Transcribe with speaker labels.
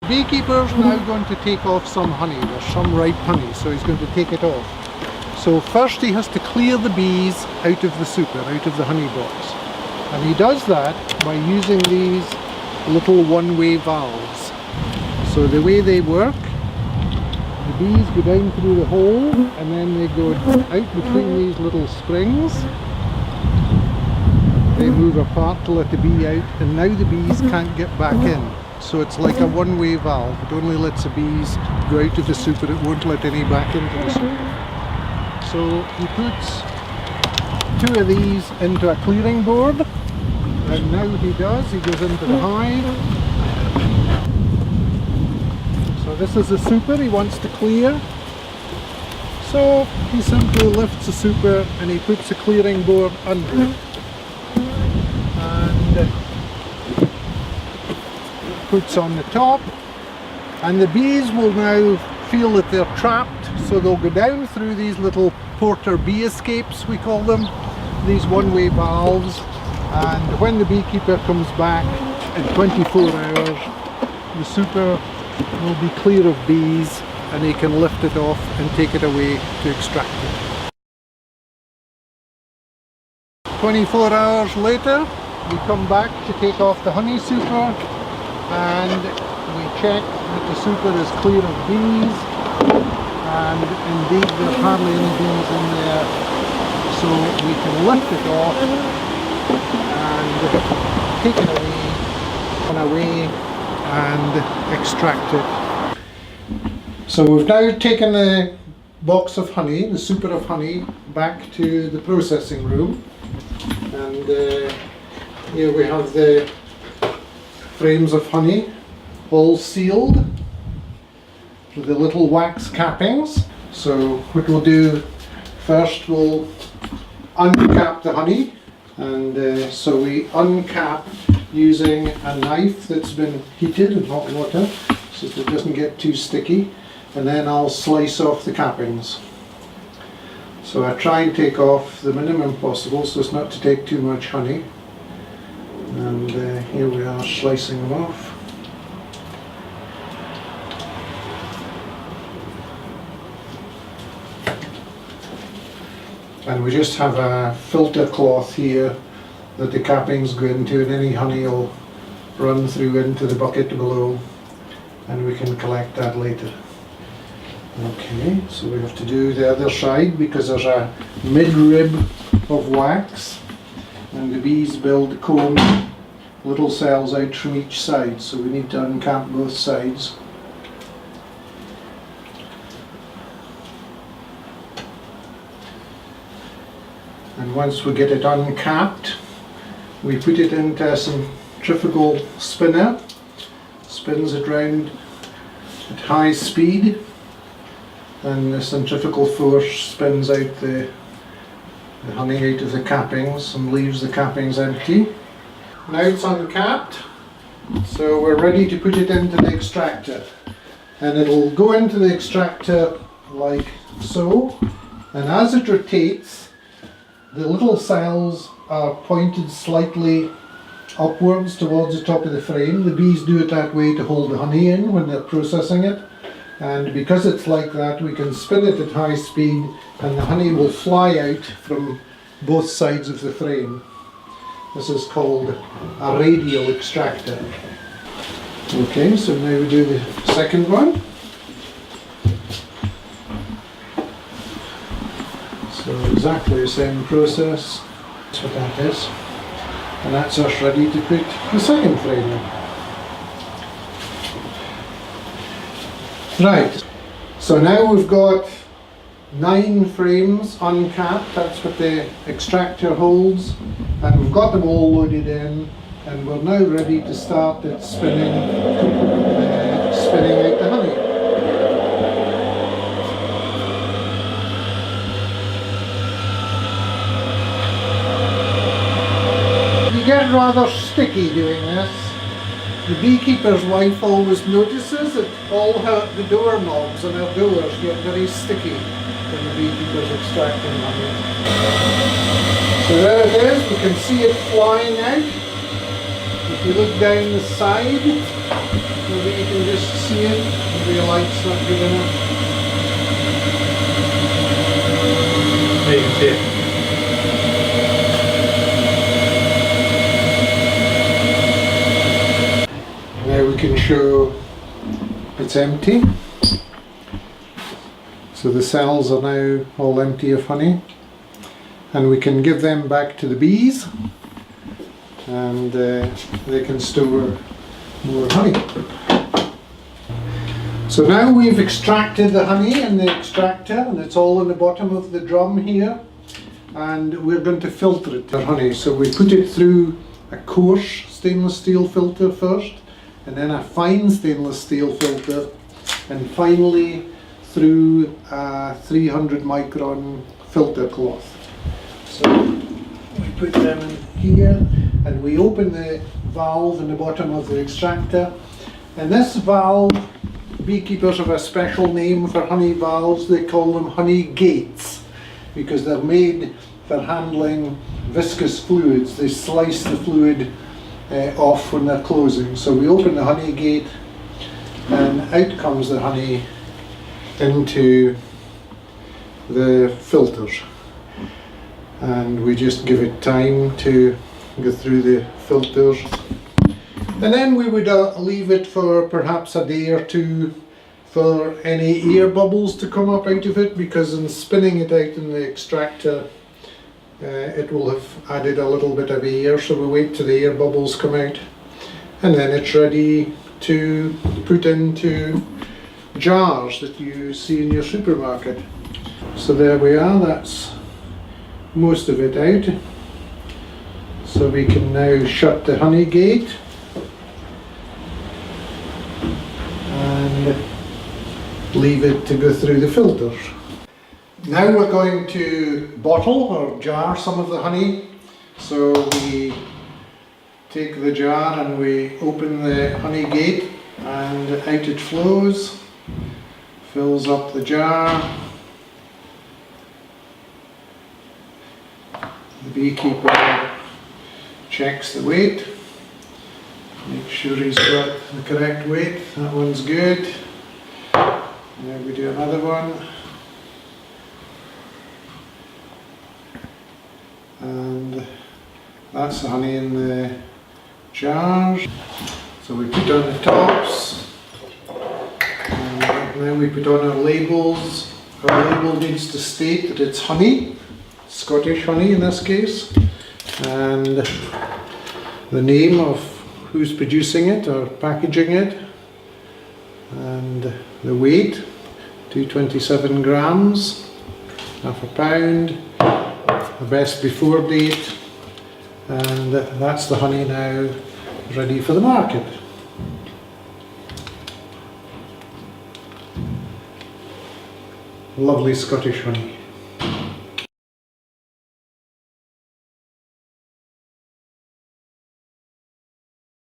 Speaker 1: Beekeeper's now going to take off some honey. There's some ripe honey, so he's going to take it off. So first he has to clear the bees out of the super, out of the honey box. And he does that by using these little one-way valves. So the way they work, the bees go down through the hole and then they go out between these little springs. They move apart to let the bee out, and now the bees can't get back in. So it's like a one-way valve. It only lets the bees go out of the super, it won't let any back into the super. So he puts 2 of these into a clearing board, and now he goes into the hive. So this is the super he wants to clear. So he simply lifts the super and he puts the clearing board under it. And puts on the top, and the bees will now feel that they're trapped, so they'll go down through these little porter bee escapes, we call them, these one-way valves, and when the beekeeper comes back in 24 hours, the super will be clear of bees and he can lift it off and take it away to extract it. 24 hours later, we come back to take off the honey super, and we check that the super is clear of bees, and indeed there's hardly any bees in there, so we can lift it off and take it away and extract it. So we've now taken the box of honey, the super of honey, back to the processing room, and here we have the frames of honey, all sealed with the little wax cappings. So what we'll do first, we'll uncap the honey, and so we uncap using a knife that's been heated in hot water so that it doesn't get too sticky, and then I'll slice off the cappings. So I try and take off the minimum possible so as not to take too much honey. And here we are slicing them off. And we just have a filter cloth here that the cappings go into, and any honey will run through into the bucket below, and we can collect that later. Okay, so we have to do the other side because there's a mid-rib of wax, and the bees build comb little cells out from each side, so we need to uncap both sides. And once we get it uncapped, we put it into a centrifugal spinner, spins it round at high speed, and the centrifugal force spins out the honey out of the cappings and leaves the cappings empty. Now it's uncapped, so we're ready to put it into the extractor, and it'll go into the extractor like so, and as it rotates, the little cells are pointed slightly upwards towards the top of the frame. The bees do it that way to hold the honey in when they're processing it, and because it's like that, we can spin it at high speed and the honey will fly out from both sides of the frame. This is called a radial extractor. Okay, so now we do the second one. So exactly the same process. That's what that is. And that's us ready to put the second frame in. Right, so now we've got 9 frames uncapped, that's what the extractor holds, and we've got them all loaded in, and we're now ready to start it spinning out the honey. You get rather sticky doing this. The beekeeper's wife always notices that all the doorknobs on her doors get very sticky when the beekeeper's extracting honey. So there it is, we can see it flying out. You you look down the side, maybe you can just see it, maybe the light's not good enough.
Speaker 2: There you can see it.
Speaker 1: Now we can show it's empty. So the cells are now all empty of honey, and we can give them back to the bees, and they can store more honey. So now we've extracted the honey in the extractor, and it's all in the bottom of the drum here, and we're going to filter it for honey. So we put it through a coarse stainless steel filter first, and then a fine stainless steel filter, and finally through a 300 micron filter cloth. So we put them in here, and we open the valve in the bottom of the extractor, and this valve, beekeepers have a special name for honey valves. They call them honey gates because they're made for handling viscous fluids. They slice the fluid off when they're closing. So we open the honey gate, and out comes the honey into the filters, and we just give it time to go through the filters, and then we would leave it for perhaps a day or two for any air bubbles to come up out of it, because in spinning it out in the extractor it will have added a little bit of air, so we wait till the air bubbles come out, and then it's ready to put into jars that you see in your supermarket. So there we are, that's most of it out. So we can now shut the honey gate and leave it to go through the filters. Now we're going to bottle or jar some of the honey. So we take the jar and we open the honey gate, and out it flows, fills up the jar. The beekeeper checks the weight, make sure he's got the correct weight. That one's good. Now we do another one, and that's the honey in the jars. So we put on the tops, and now we put on our labels. Our label needs to state that it's honey, Scottish honey in this case, and the name of who's producing it or packaging it, and the weight, 227 grams, half a pound, the best before date, and that's the honey now ready for the market. Lovely Scottish honey.